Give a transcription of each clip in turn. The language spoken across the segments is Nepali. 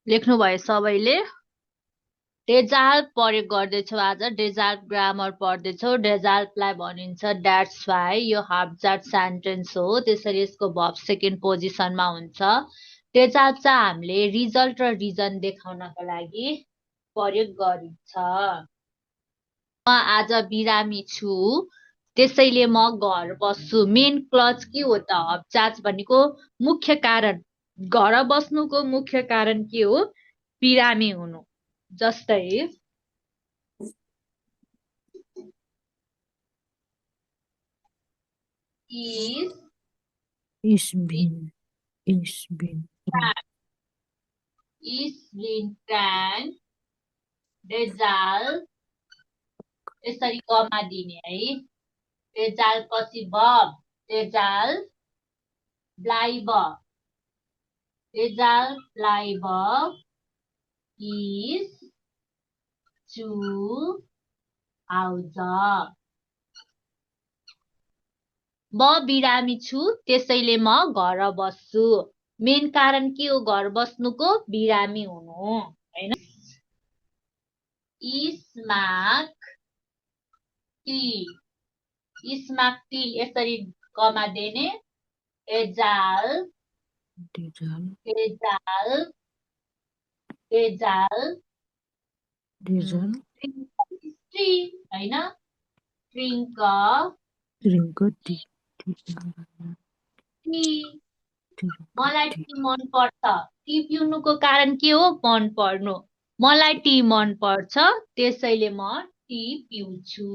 लेख्नुभयो सबैले? डेजाल्ट प्रयोग गर्दैछौ आज, डेजाल्ट ग्रामर पढ्दैछौ। डेजाल्टलाई भनिन्छ द्याट्स वाइ, यो हाफजार्ड सेन्टेन्स हो, त्यसरी यसको भर्ब सेकेन्ड पोजिसनमा हुन्छ। डेजाल्ट चाहिँ हामीले रिजल्ट र रिजन देखाउनको लागि प्रयोग गरिन्छ। म आज बिरामी छु, त्यसैले म घर बस्छु। मेन क्लज के हो त? हाफजार्ड भनेको मुख्य कारण। घर बस्नुको मुख्य कारण के हो? बिरामी हुनु। जस्तै is Bin. been can डेजाल यसरी कमा दिने है। डेजाल पछि verb डेजाल ब्लाइब, डेजाल ब्लाइब is to आउँछ। म बिरामी छु, त्यसैले म घर बस्छु। मेन कारण के हो घर बस्नुको? बिरामी हुनु हैन। स्मार्ट टी, स्मार्ट टी यसरी कमा दिने। डेजाल डेजाल डेजाल टी हैन। ड्रिङ्क टी, मलाई टी मन पर्छ। टी पिउनुको कारण के हो? मन पर्नु। मलाई टी मन पर्छ, त्यसैले म टी पिउँछु।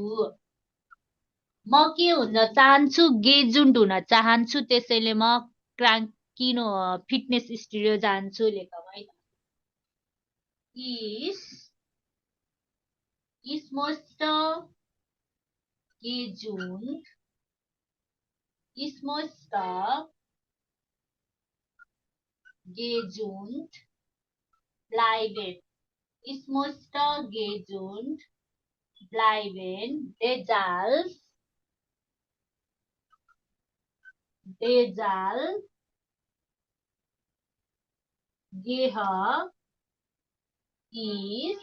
म के हुन चाहन्छु? गेजुन्ट हुन चाहन्छु, त्यसैले म किनो फिटनेस स्टुडियो जान्छु। लेखौँ है। is most gesund, ist most gesund bleiben, ist most gesund bleiben, deshalb gehe ich,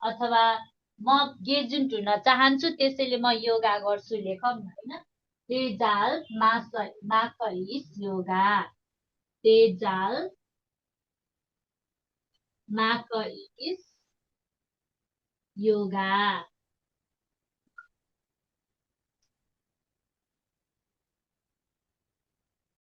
अथवा म गेजुन्ट हुन चाहन्छु, त्यसैले म योगा गर्छु। लेखौँ हैन। डेजाल माकलिस योगा, डेजाल माकलिस योगा।